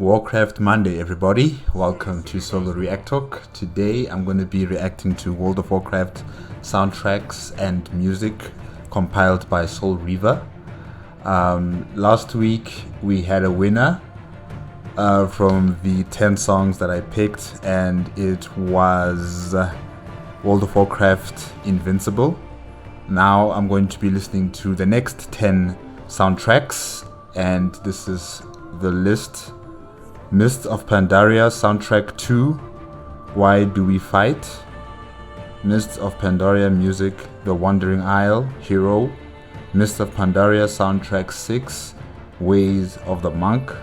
Warcraft Monday, everybody. Welcome to Solo ReacTalk. Today I'm going to be reacting to World of Warcraft soundtracks and music compiled by Soul Reaver. Last week we had a winner from the 10 songs that I picked, and it was World of Warcraft Invincible. Now I'm going to be listening to the next 10 soundtracks, and this is the list. Mists of Pandaria soundtrack 2, Why Do We Fight? Mists of Pandaria music, The Wandering Isle, Hero. Mists of Pandaria soundtrack 6, Ways of the Monk.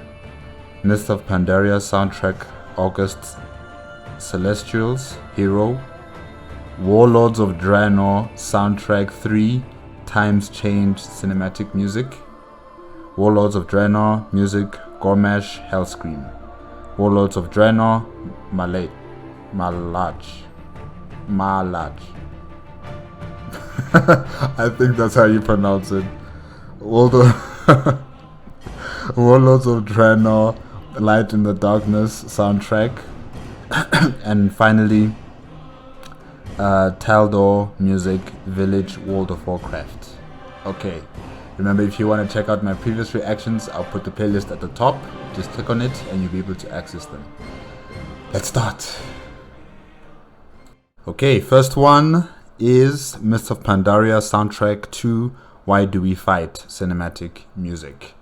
Mists of Pandaria soundtrack August Celestials, Hero. Warlords of Draenor soundtrack 3, Times Change cinematic music. Warlords of Draenor music, Grommash, Hellscream. Warlords of Draenor, Malach. I think that's how you pronounce it. Warlords of Draenor, Light in the Darkness soundtrack. And finally, Talador music, Village, World of Warcraft. Okay. Remember, if you want to check out my previous reactions, I'll put the playlist at the top. Just click on it and you'll be able to access them. Let's start. Okay, first one is Mists of Pandaria soundtrack 2, Why Do We Fight cinematic music.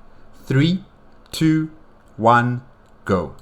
3, 2, 1, go.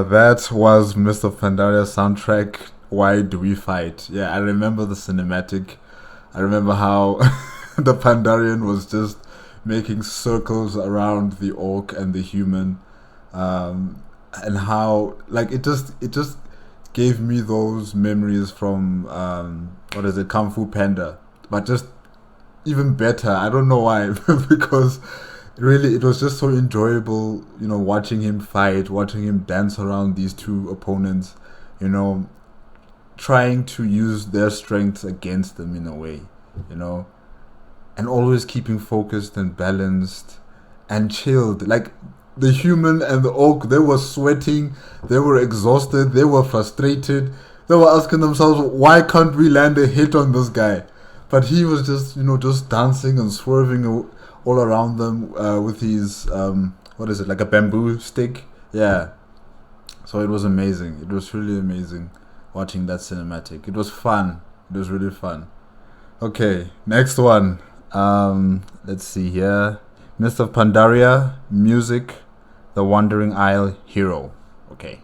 That was Mr. Pandaria's soundtrack. Why Do We Fight? Yeah, I remember the cinematic. I remember how the Pandarian was just making circles around the orc and the human, and how like it just gave me those memories from what is it, Kung Fu Panda, but just even better. I don't know why, because really it was just so enjoyable, watching him fight, watching him dance around these two opponents, you know, trying to use their strengths against them in a way, you know, and always keeping focused and balanced and chilled. Like the human and the orc, they were sweating, they were exhausted, they were frustrated, they were asking themselves, why can't we land a hit on this guy? But he was just, just dancing and swerving all around them with his, what is it, like a bamboo stick? Yeah. So it was amazing. It was really amazing watching that cinematic. It was fun. It was really fun. Okay, next one. Let's see here. Mist of Pandaria, music, The Wandering Isle, hero. Okay.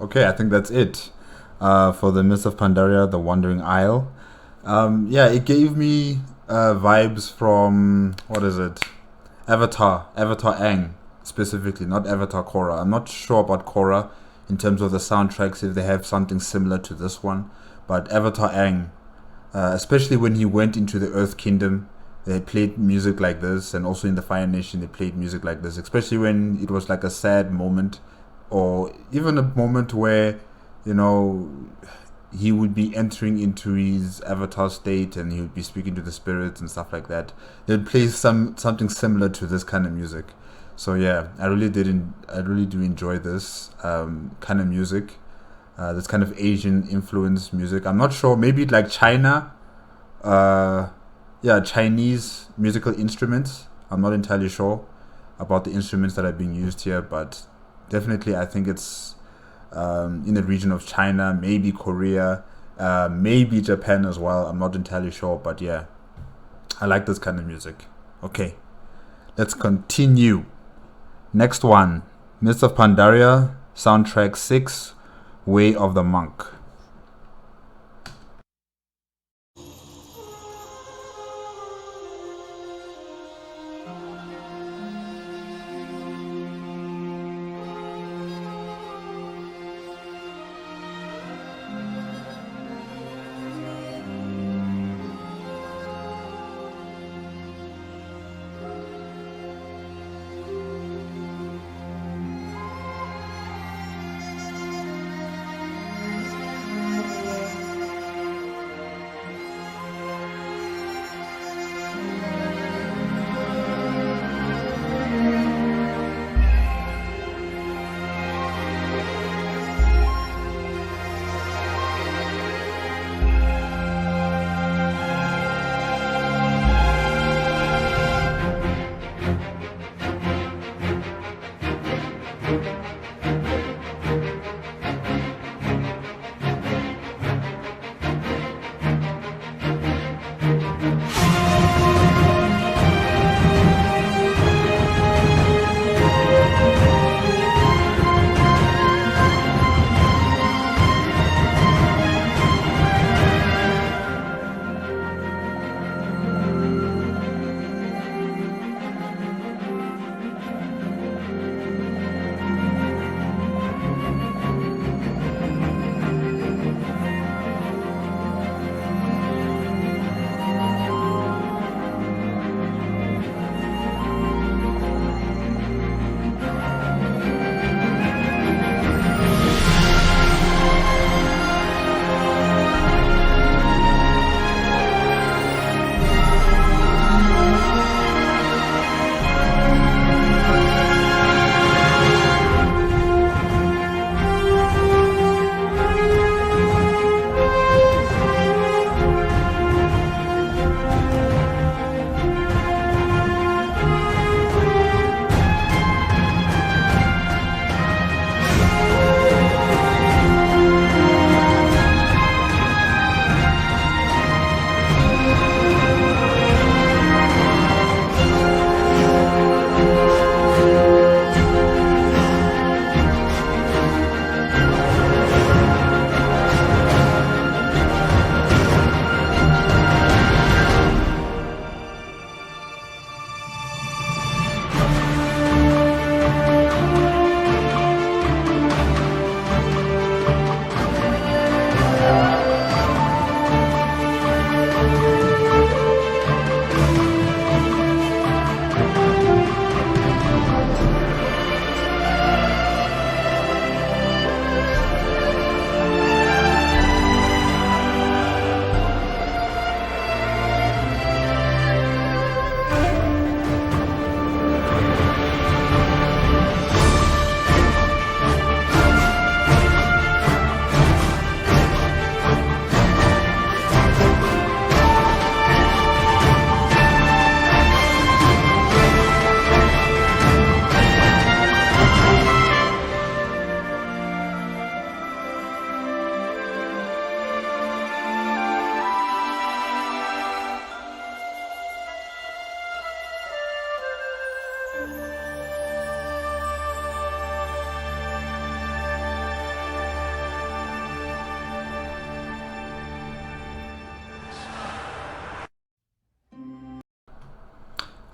Okay, I think that's it for the Mist of Pandaria, The Wandering Isle. Yeah, it gave me vibes from, what is it? Avatar Aang, specifically, not Avatar Korra. I'm not sure about Korra in terms of the soundtracks, if they have something similar to this one. But Avatar Aang, especially when he went into the Earth Kingdom, they played music like this, and also in the Fire Nation, they played music like this, especially when it was like a sad moment, or even a moment where, he would be entering into his avatar state and he would be speaking to the spirits and stuff like that. They'd play something similar to this kind of music. So yeah, I really do enjoy this kind of music, this kind of Asian influence music. I'm not sure, maybe like China, Chinese musical instruments. I'm not entirely sure about the instruments that are being used here, but definitely I think it's in the region of China, maybe Korea, maybe Japan as well. I'm not entirely sure, but yeah, I like this kind of music. Okay, let's continue. Next one, Mist of Pandaria, soundtrack 6, Way of the Monk.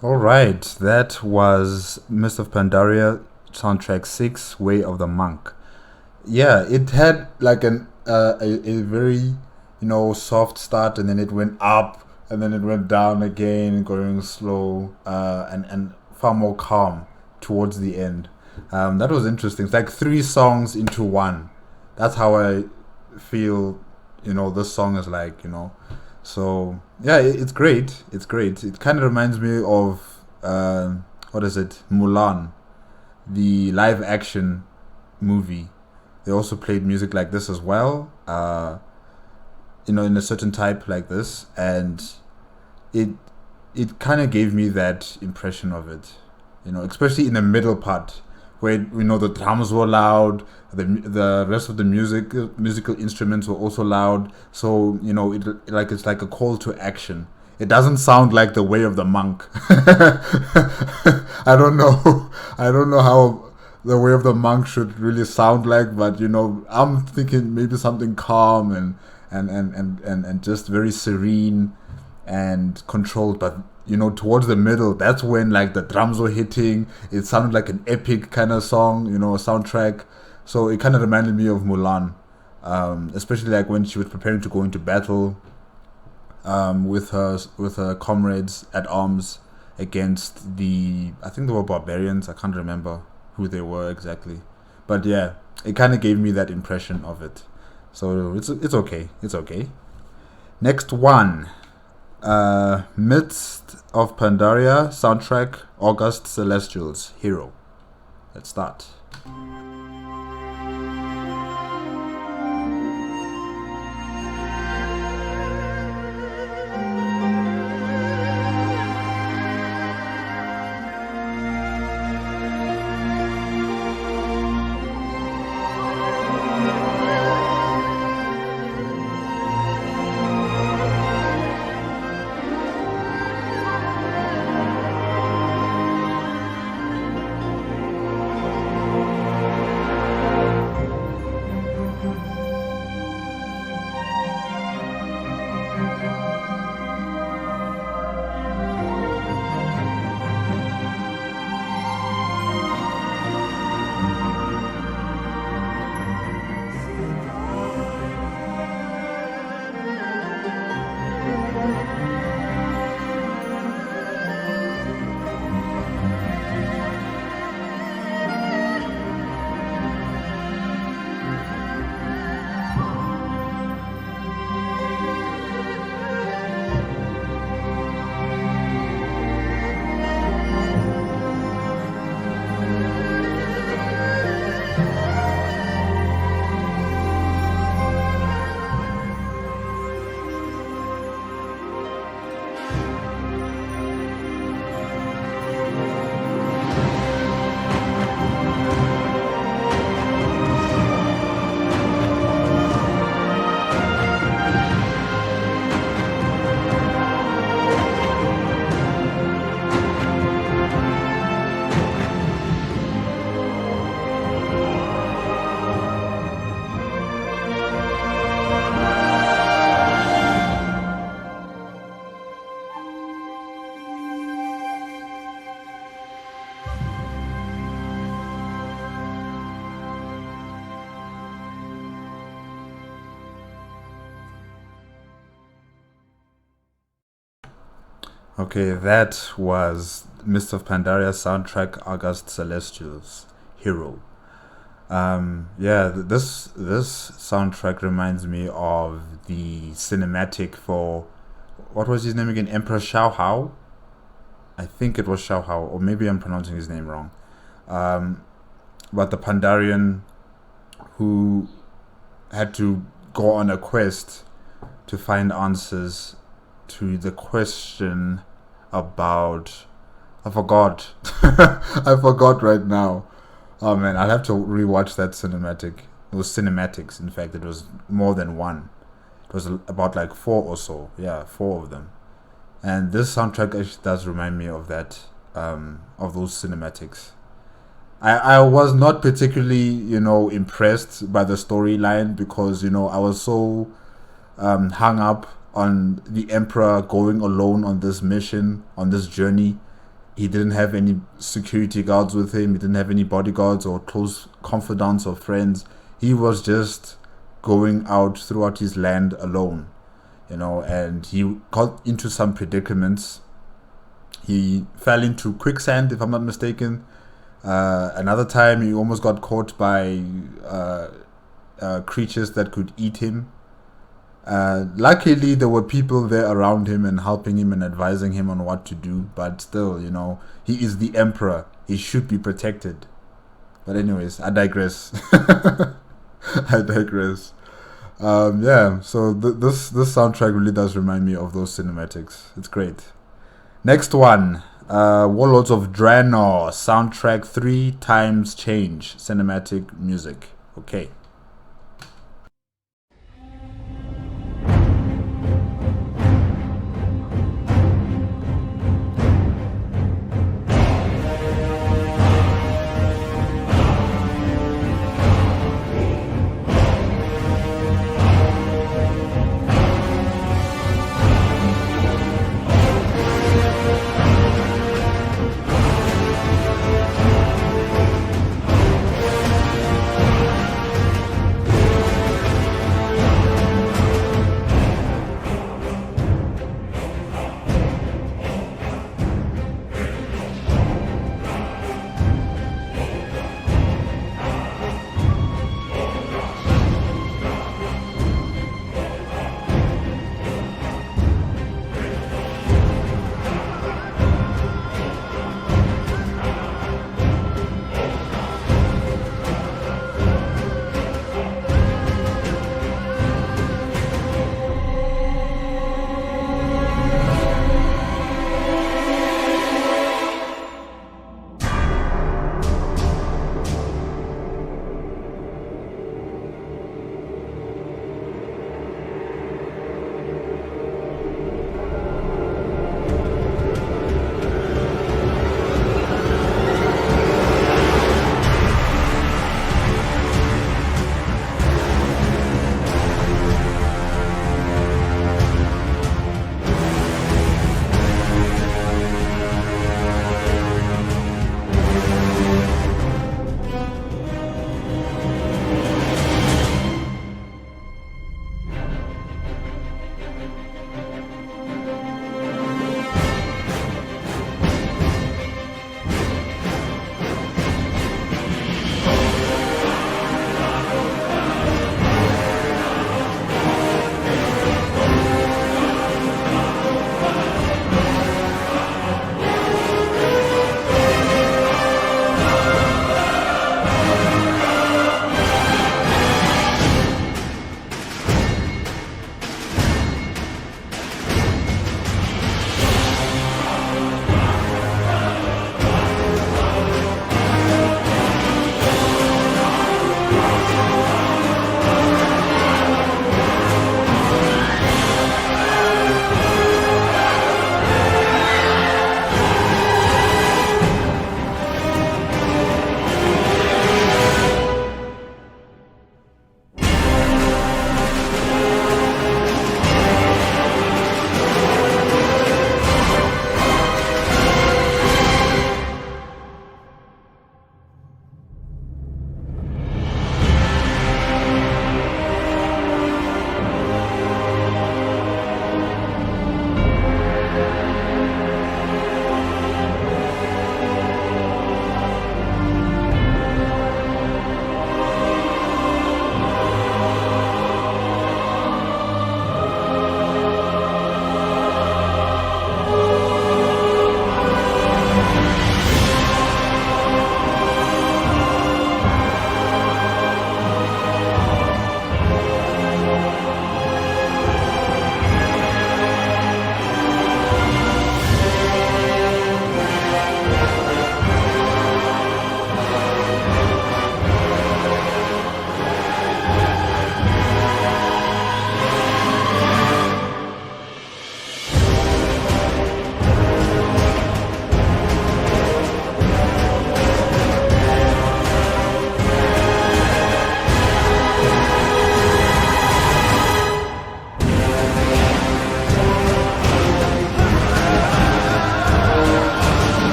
All right, that was Mist of Pandaria soundtrack 6, Way of the Monk. Yeah, it had like a very soft start, and then it went up, and then it went down again, going slow, and far more calm towards the end. That was interesting. It's like 3 songs into one. That's how I feel. This song is like. So yeah, it's great. It's great. It kind of reminds me of what is it, Mulan, the live action movie. They also played music like this as well. In a certain type like this, and it kind of gave me that impression of it. Especially in the middle part where the drums were loud, the rest of the musical instruments were also loud. So it's like a call to action. It doesn't sound like the Way of the Monk. I don't know. I don't know how the Way of the Monk should really sound like, but I'm thinking maybe something calm and just very serene and controlled. But towards the middle, that's when like the drums were hitting. It sounded like an epic kind of song, a soundtrack. So it kind of reminded me of Mulan, especially like when she was preparing to go into battle with her comrades at arms against I think they were barbarians. I can't remember who they were exactly, but yeah, it kind of gave me that impression of it. So it's okay. It's okay. Next one. Mist of Pandaria soundtrack, August Celestials, Hero. Let's start. Okay, that was Mist of Pandaria soundtrack, August Celestial's Hero. Yeah, this soundtrack reminds me of the cinematic for what was his name again? Emperor Shao Hao. I think it was Shao Hao, or maybe I'm pronouncing his name wrong. Um, but the Pandarian who had to go on a quest to find answers to the question about. I forgot. I forgot right now. Oh man, I'll have to rewatch that cinematic. It was cinematics. In fact, it was more than one. It was about like four or so. Yeah, four of them. And this soundtrack actually does remind me of that, of those cinematics. I was not particularly, impressed by the storyline because, I was so hung up on the Emperor going alone on this mission, on this journey. He didn't have any security guards with him. He didn't have any bodyguards or close confidants or friends. He was just going out throughout his land alone, and he got into some predicaments. He fell into quicksand, if I'm not mistaken. Another time, he almost got caught by creatures that could eat him. Luckily, there were people there around him and helping him and advising him on what to do. But still, he is the emperor. He should be protected. But anyways, I digress. I digress. Yeah, so this soundtrack really does remind me of those cinematics. It's great. Next one, Warlords of Draenor soundtrack 3 times change cinematic music. Okay.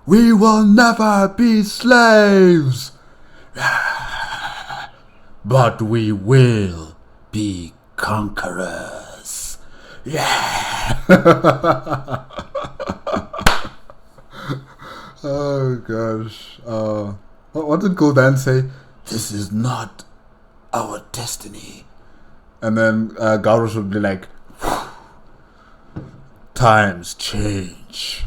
We will never be slaves! But we will be conquerors. Yeah! Oh gosh. What did Gul'dan say? This is not our destiny. And then Garrosh would be like, times change.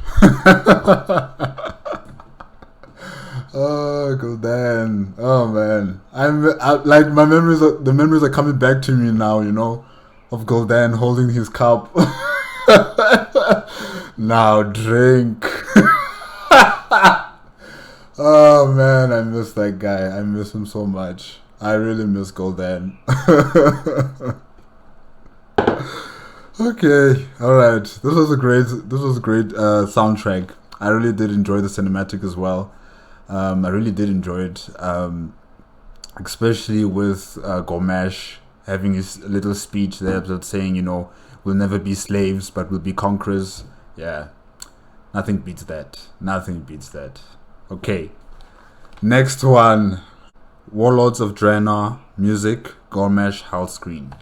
Oh, Gul'dan. Oh man, like the memories are coming back to me now. You know, of Gul'dan holding his cup. Now drink. Oh man, I miss that guy. I miss him so much. I really miss Gul'dan. Okay, all right. This was a great soundtrack. I really did enjoy the cinematic as well. I really did enjoy it, especially with Grommash having his little speech there, that saying, you know, we'll never be slaves, but we'll be conquerors. Yeah, nothing beats that. Nothing beats that. Okay, next one, Warlords of Draenor, music, Grommash, Hellscream.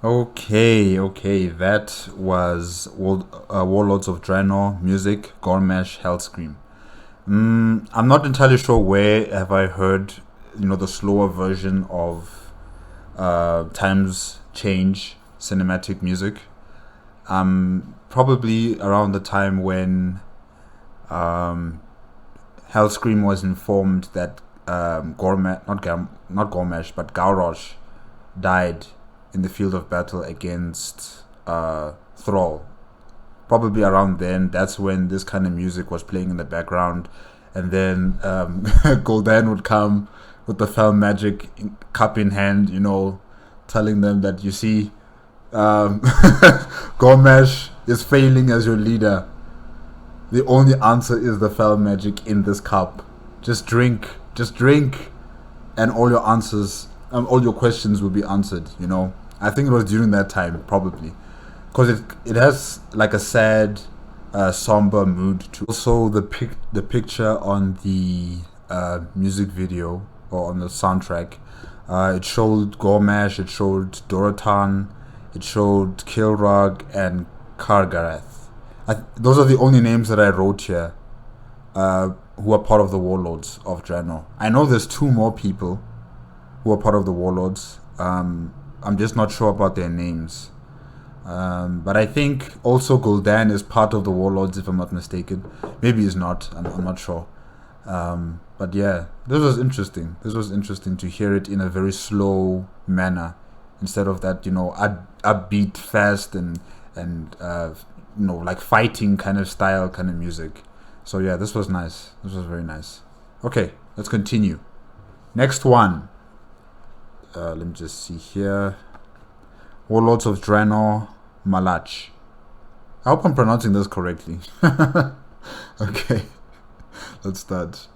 Okay, that was Warlords of Draenor music, Grommash, Hellscream. I'm not entirely sure where have I heard, the slower version of Times Change cinematic music. Probably around the time when um, Hellscream was informed that not Gormash, but Gaurosh died in the field of battle against Thrall. Probably around then, that's when this kind of music was playing in the background, and then Gul'dan would come with the Fel Magic cup in hand, telling them that you see, Gormash is failing as your leader. The only answer is the Fel Magic in this cup. Just drink, and all your answers, all your questions will be answered. I think it was during that time, probably, because it has like a sad, somber mood to. Also, the picture on the music video or on the soundtrack, it showed Gormash, it showed Doratan, it showed Kilrog and Kargarath. Those are the only names that I wrote here, who are part of the Warlords of Draenor. I know there's two more people who are part of the Warlords. I'm just not sure about their names. But I think also Gul'dan is part of the Warlords, if I'm not mistaken. Maybe he's not. I'm not sure. But yeah, this was interesting. This was interesting to hear it in a very slow manner instead of that, upbeat, fast and like fighting kind of style, kind of music. So yeah, this was nice. This was very nice. Okay, let's continue. Next one. Let me just see here. Warlords of Draenor, Malach. I hope I'm pronouncing this correctly. Okay, let's start.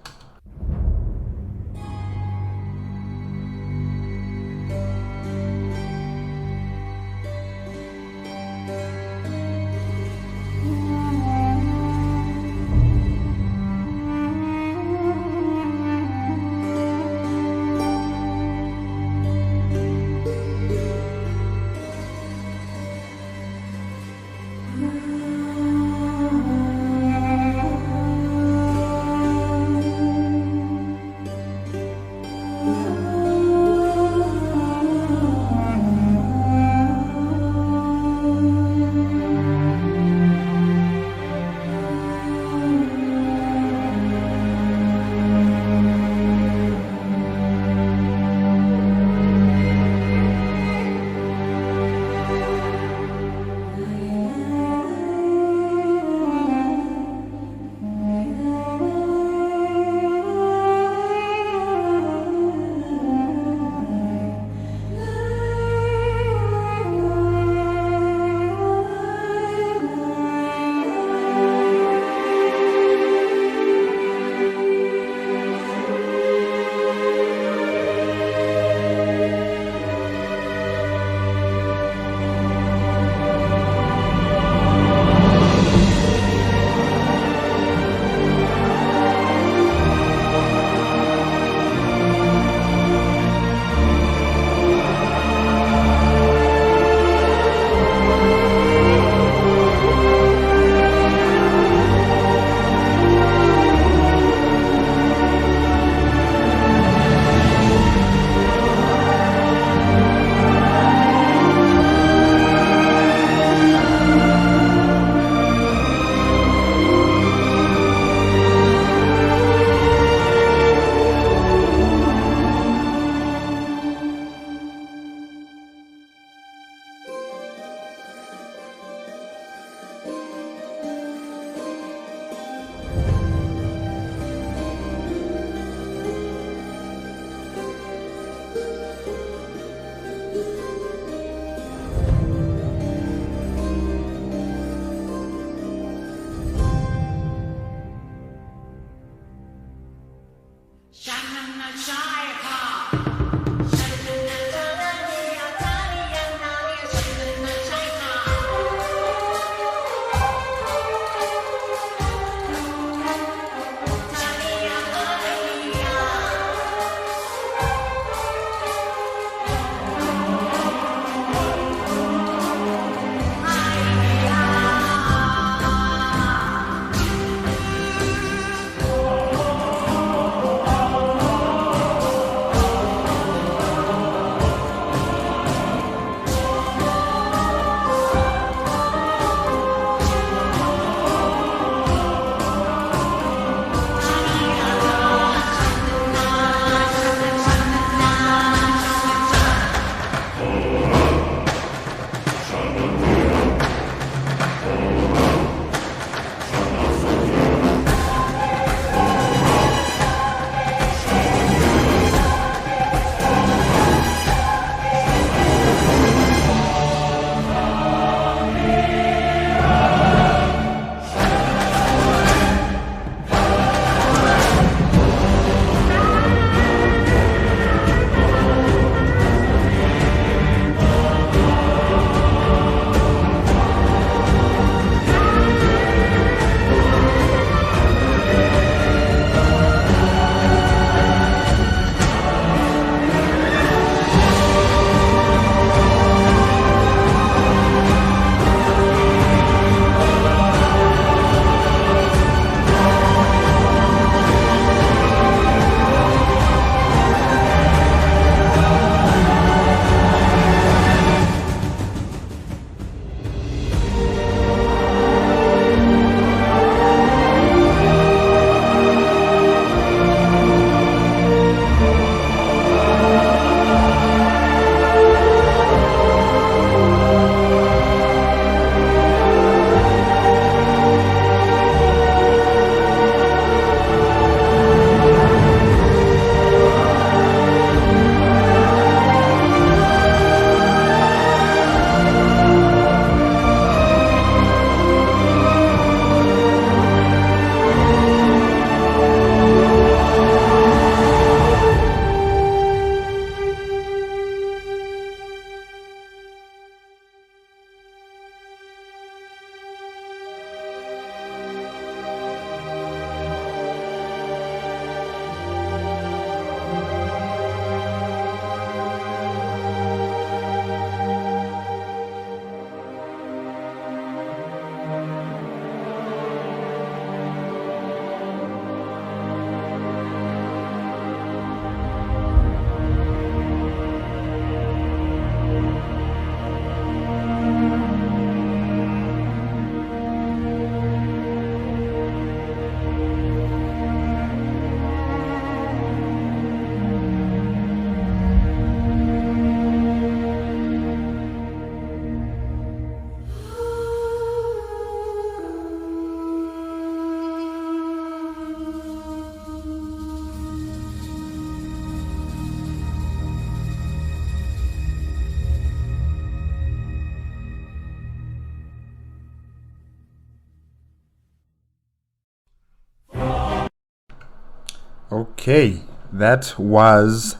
Okay, that was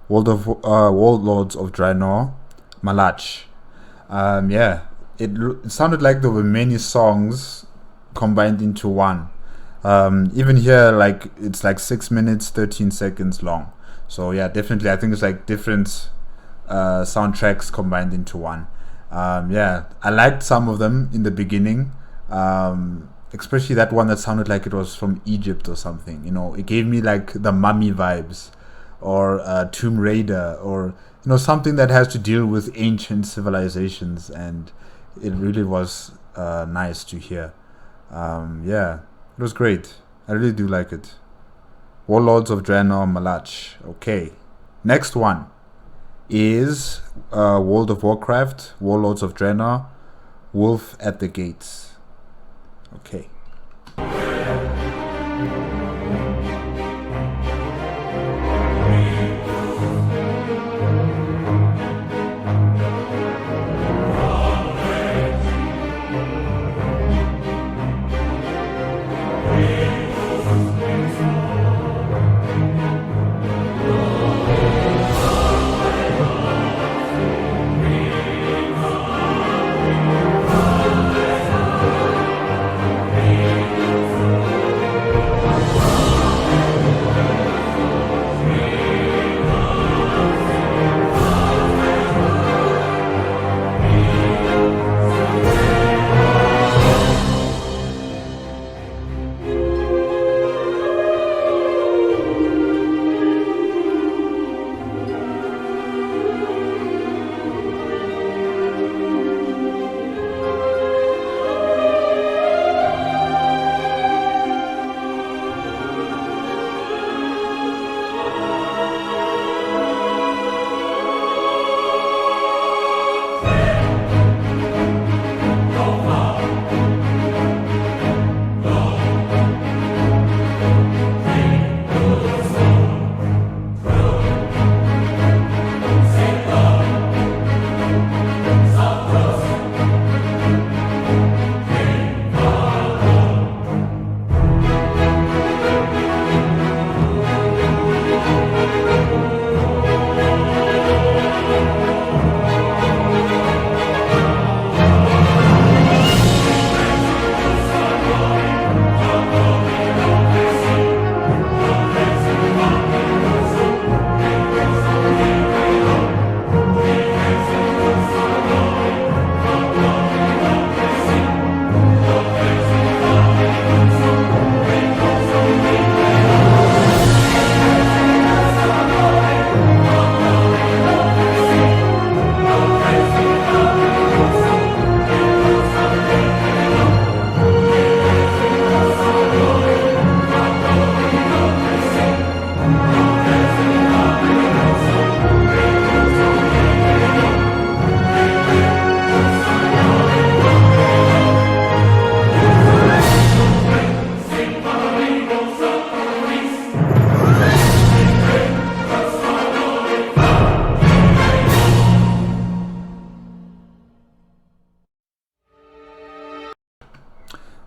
Warlords of Draenor, Malach. Yeah, it sounded like there were many songs combined into one. Even here, like it's like 6 minutes, 13 seconds long. So yeah, definitely, I think it's like different soundtracks combined into one. Yeah, I liked some of them in the beginning. Especially that one that sounded like it was from Egypt or something. You know, it gave me like the Mummy vibes, or Tomb Raider, or something that has to deal with ancient civilizations, and it really was nice to hear. Yeah, it was great. I really do like it. Warlords of Draenor, Malach. Okay, next one is World of Warcraft, Warlords of Draenor, Wolf at the Gates. Okay.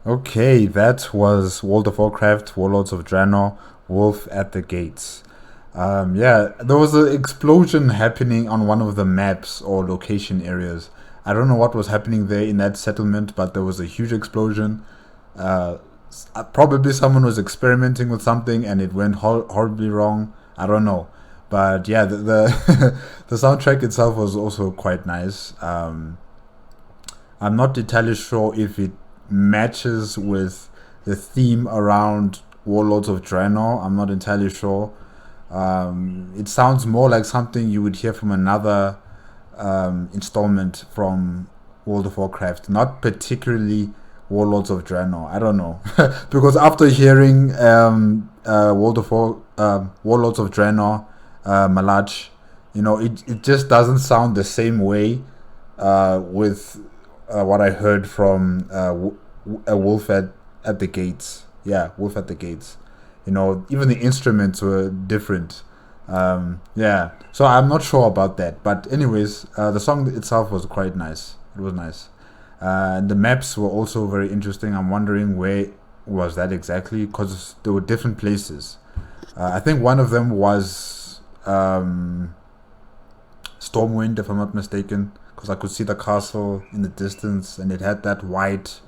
Okay, that was World of Warcraft, Warlords of Draenor, Wolf at the Gates. Yeah, there was an explosion happening on one of the maps or location areas. I don't know what was happening there in that settlement, but there was a huge explosion. Probably someone was experimenting with something and it went horribly wrong. I don't know. But yeah, the the soundtrack itself was also quite nice. I'm not entirely sure if it matches with the theme around Warlords of Draenor. I'm not entirely sure. It sounds more like something you would hear from another installment from World of Warcraft, not particularly Warlords of Draenor. I don't know. Because after hearing Warlords of Draenor, Malach, it just doesn't sound the same way with what I heard from a Wolf at the Gates. Yeah, Wolf at the Gates. Even the instruments were different. Yeah, so I'm not sure about that. But anyways, the song itself was quite nice. It was nice. The maps were also very interesting. I'm wondering where was that exactly, because there were different places. I think one of them was Stormwind, if I'm not mistaken, because I could see the castle in the distance, and it had that white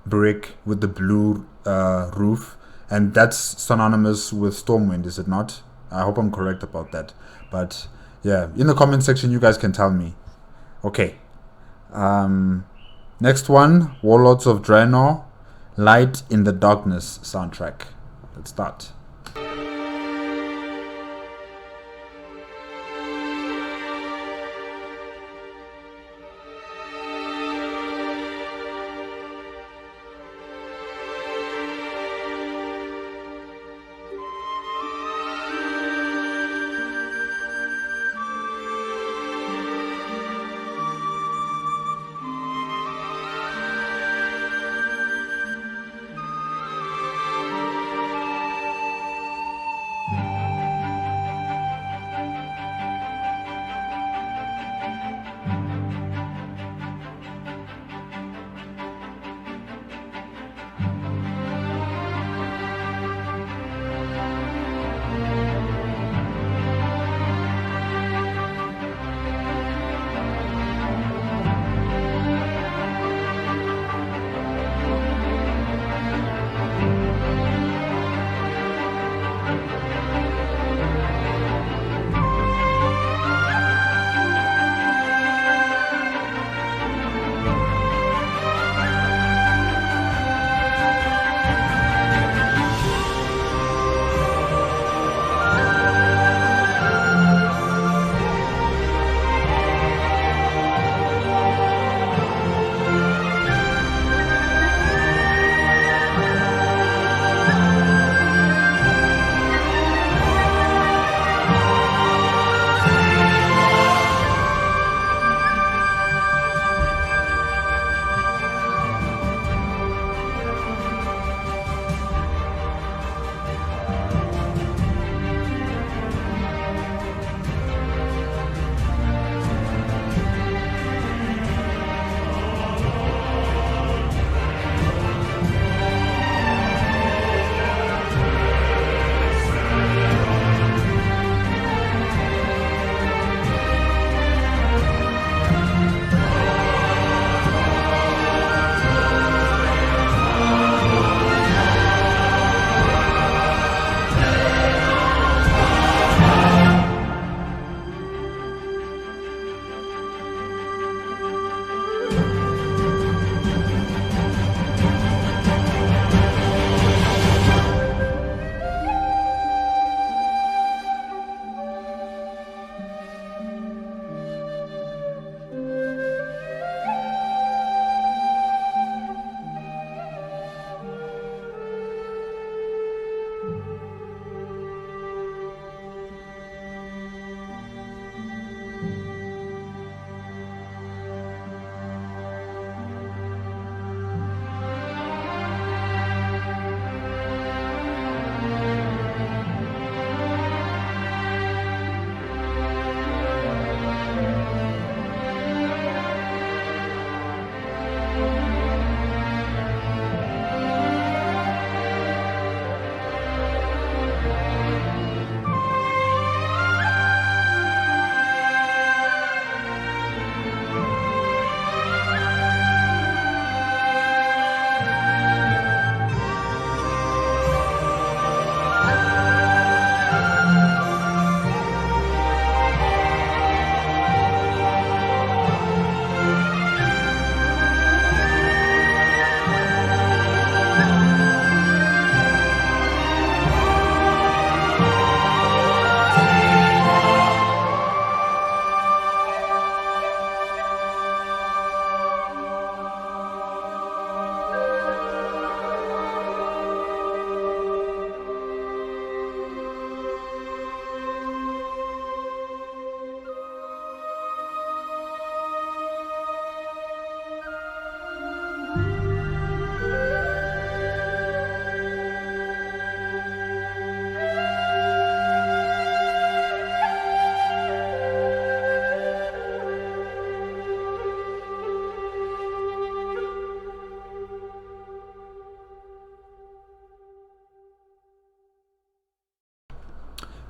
brick with the blue roof, and that's synonymous with Stormwind, is it not? I hope I'm correct about that. But yeah, in the comment section, you guys can tell me. Okay. Next one, Warlords of Draenor, Light in the Darkness soundtrack. Let's start.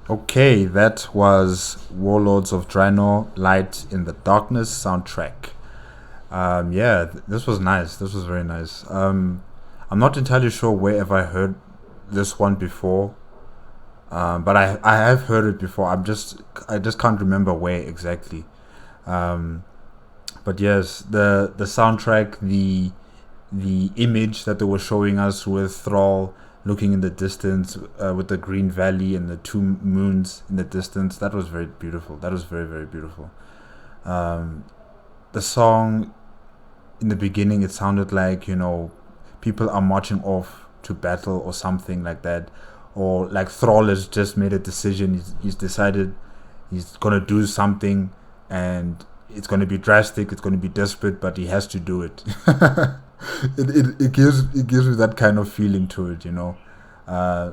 Okay, that was Warlords of Draenor, Light in the Darkness soundtrack. Yeah, this was nice. This was very nice. I'm not entirely sure where have I heard this one before, but I have heard it before. I just can't remember where exactly. Um, but yes, the soundtrack, the image that they were showing us with Thrall looking in the distance with the green valley and the two moons in the distance, that was very beautiful. That was very, very beautiful. Um, the song in the beginning, it sounded like, people are marching off to battle or something like that, or like Thrall has just made a decision. He's decided he's gonna do something, and it's gonna be drastic, it's gonna be desperate, but he has to do it. It gives me that kind of feeling to it, uh,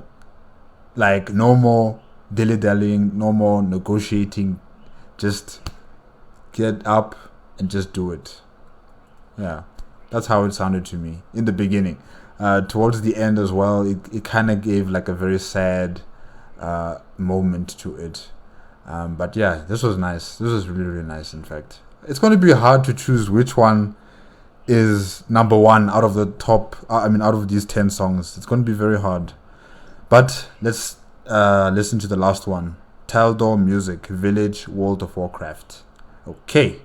like no more dilly dallying, no more negotiating, just get up and just do it. Yeah, that's how it sounded to me in the beginning. Towards the end as well, it kind of gave like a very sad moment to it. But yeah, this was nice. This was really, really nice, in fact. It's going to be hard to choose which one is number one out of the top, out of these 10 songs. It's going to be very hard. But let's listen to the last one. Talador Music, Village, World of Warcraft. Okay.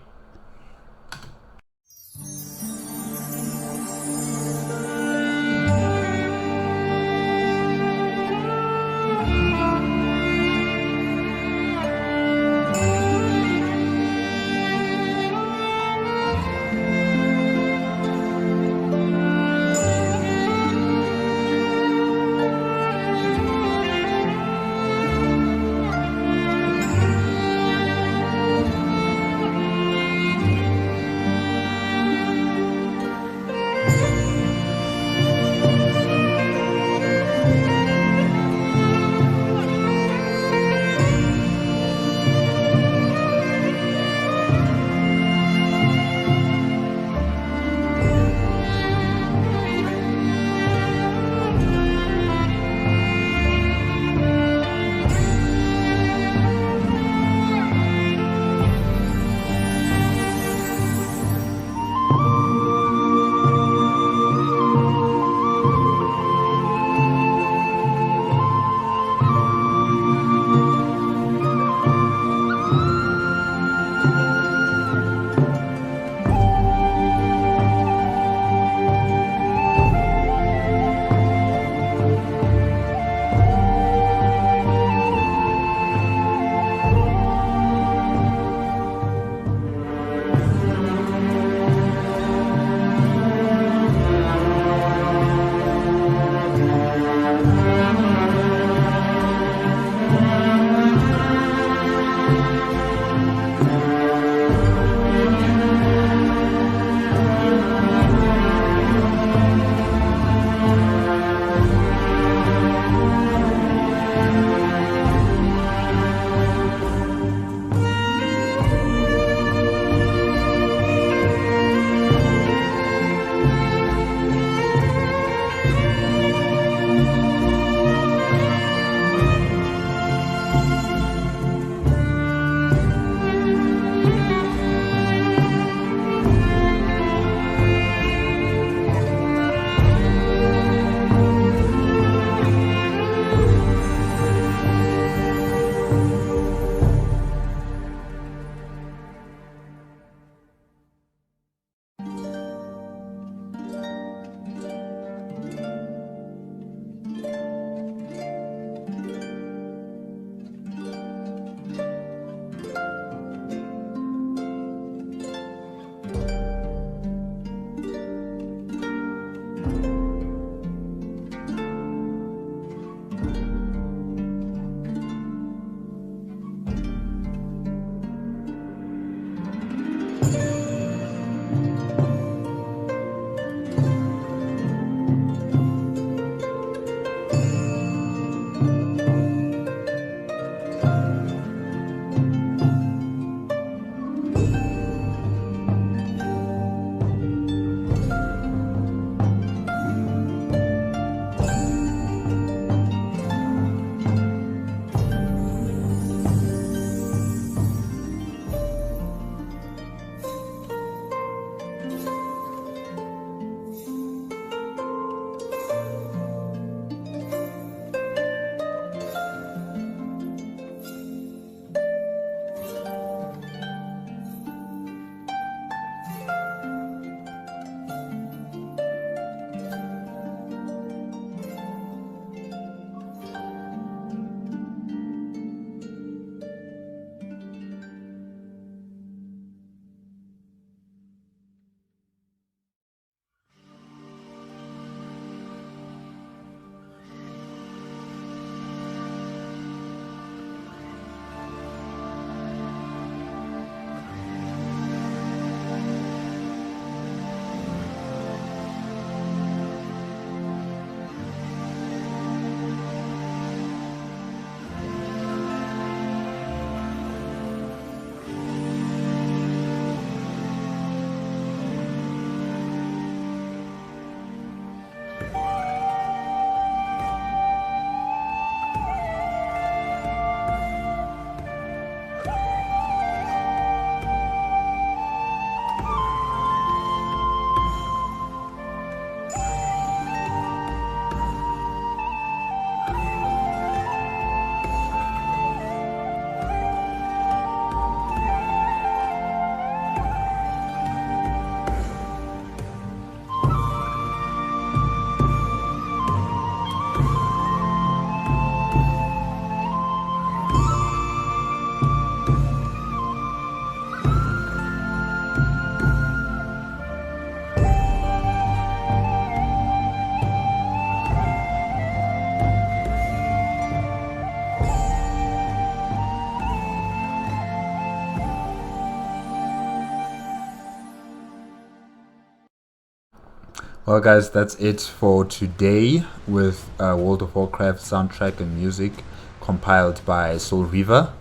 Well, guys, that's it for today with World of Warcraft soundtrack and music compiled by Soul Reaver.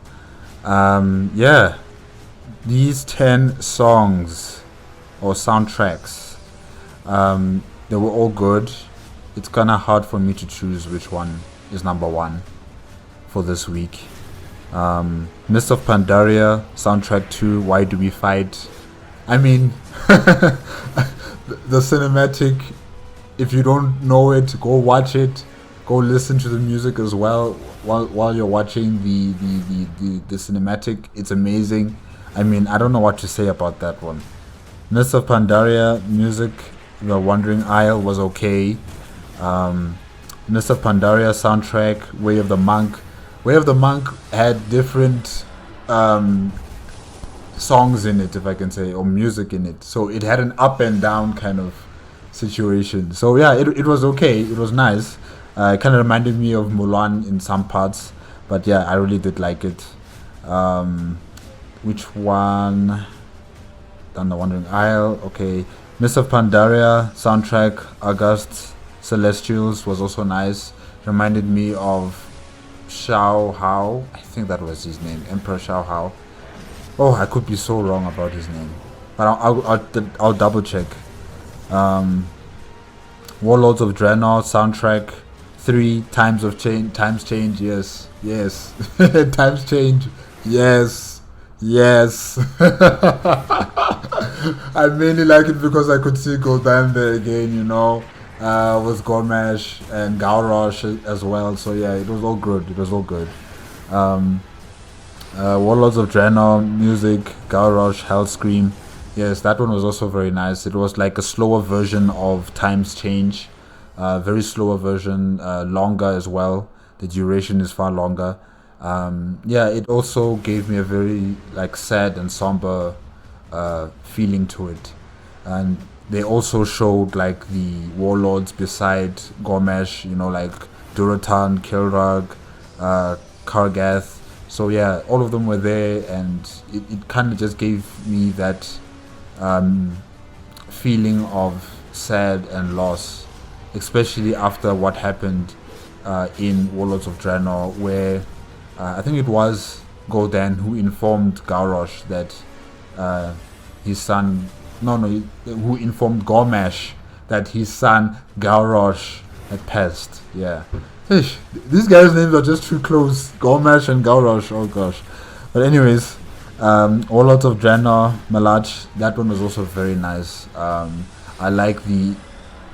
Yeah, these 10 songs or soundtracks, they were all good. It's kind of hard for me to choose which one is number one for this week. Mist of Pandaria, soundtrack 2, Why Do We Fight? I mean, the cinematic, if you don't know it, go watch it. Go listen to the music as well while you're watching the cinematic. It's amazing. I mean, I don't know what to say about that one. Mist of Pandaria music, The Wandering Isle was okay. Mist of Pandaria soundtrack, Way of the Monk. Way of the Monk had different songs in it, if I can say, or music in it. So it had an up and down kind of situation. So yeah, it was okay. It was nice. It kind of reminded me of Mulan in some parts. But yeah, I really did like it. Which one? Down the Wandering Isle. Okay. Mist of Pandaria soundtrack, August Celestials was also nice. Reminded me of Xiao Hao. I think that was his name. Emperor Xiao Hao. Oh, I could be so wrong about his name, but I'll double check. Warlords of Draenor soundtrack 3 times of change. Times change. Yes. Times change. Yes. I mainly like it because I could see Gul'dan there again, with Grommash and Gaurosh as well. So yeah, it was all good. Warlords of Draenor music, Gaurosh, Hellscream. Yes, that one was also very nice. It was like a slower version of Times Change. Very slower version, longer as well. The duration is far longer. Yeah, it also gave me a very sad and somber feeling to it. And they also showed the warlords beside Gormash, like Duratan, Kilrag, Kargath. So yeah, all of them were there, and it kind of just gave me that feeling of sad and loss, especially after what happened in Warlords of Draenor, where I think it was Gul'dan who informed Gaurosh that his son, who informed Gormash that his son Gaurosh had passed. Yeah. Ish, these guys' names are just too close. Grommash and Gaurosh, oh gosh. But anyways, Warlords of Draenor, Malach, that one was also very nice. I like the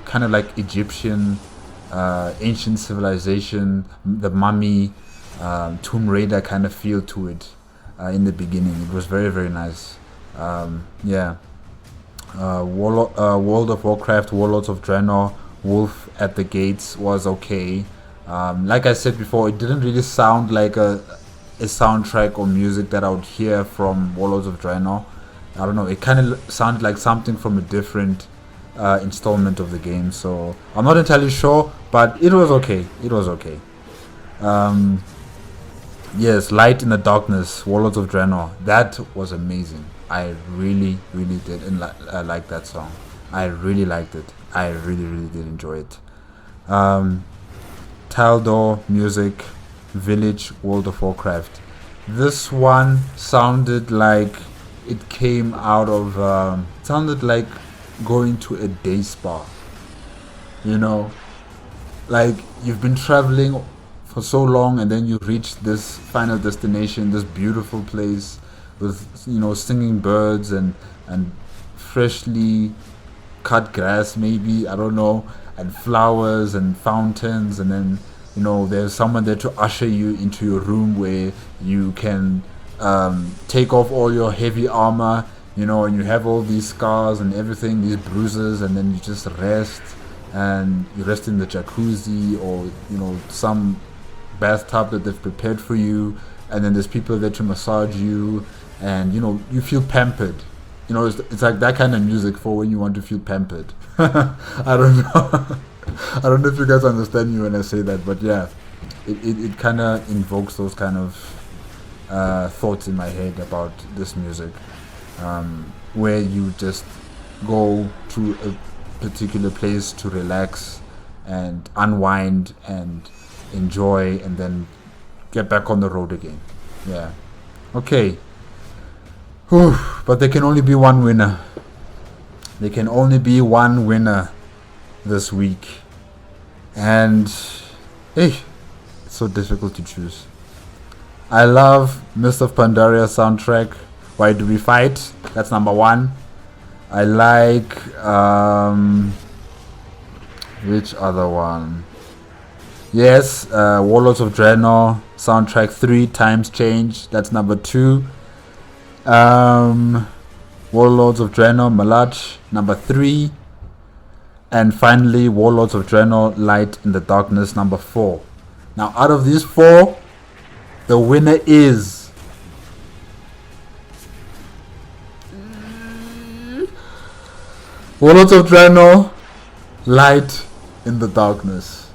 kind of Egyptian, ancient civilization, the mummy, Tomb Raider kind of feel to it in the beginning. It was very, very nice. Yeah. World of Warcraft, Warlords of Draenor, Wolf at the Gates was okay. Like I said before, it didn't really sound like a soundtrack or music that I would hear from Warlords of Draenor. I don't know, it kind of sounded like something from a different installment of the game, so I'm not entirely sure, but it was okay. Yes, Light in the Darkness, Warlords of Draenor, that was amazing. I really did like that song. I really liked it. I really did enjoy it. Talador music, Village, World of Warcraft. This one sounded like it came out of, sounded like going to a day spa. Like you've been traveling for so long and then you reach this final destination, this beautiful place with, singing birds and freshly cut grass, maybe, I don't know, and flowers and fountains, and then there's someone there to usher you into your room where you can take off all your heavy armor, and you have all these scars and everything, these bruises, and then you just rest, and you rest in the jacuzzi or some bathtub that they've prepared for you, and then there's people there to massage you, and you feel pampered. It's like that kind of music for when you want to feel pampered. I don't know. I don't know if you guys understand me when I say that, but yeah, it kind of invokes those kind of thoughts in my head about this music, where you just go to a particular place to relax and unwind and enjoy, and then get back on the road again. Yeah. Okay. Whew. But there can only be one winner. There can only be one winner this week. And it's so difficult to choose. I love Mist of Pandaria soundtrack. Why Do We Fight? That's number one. I like which other one? Yes, Warlords of Draenor soundtrack 3 Times Change. That's number 2. Warlords of Draenor Malach, number 3. And finally, Warlords of Draenor Light in the Darkness, number 4. Now, out of these 4, the winner is Warlords of Draenor Light in the Darkness.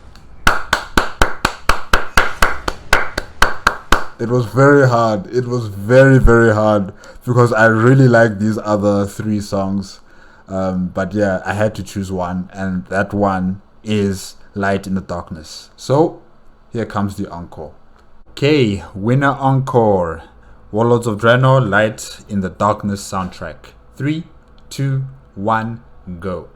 It was very hard. It was very, very hard because I really like these other 3 songs. But yeah, I had to choose one, and that one is Light in the Darkness. So here comes the encore. Okay, winner encore. Warlords of Draenor Light in the Darkness soundtrack. 3, 2, 1, go.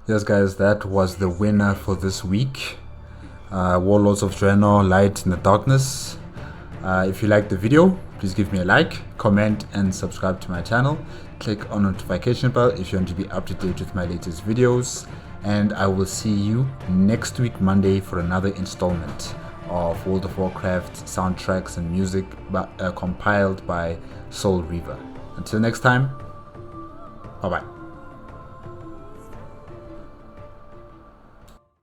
Yes, guys, that was the winner for this week. Warlords of Draenor, Light in the Darkness. If you liked the video, please give me a like, comment, and subscribe to my channel. Click on notification bell if you want to be up to date with my latest videos. And I will see you next week, Monday, for another installment of World of Warcraft soundtracks and music compiled by Soul Reaver. Until next time, bye bye.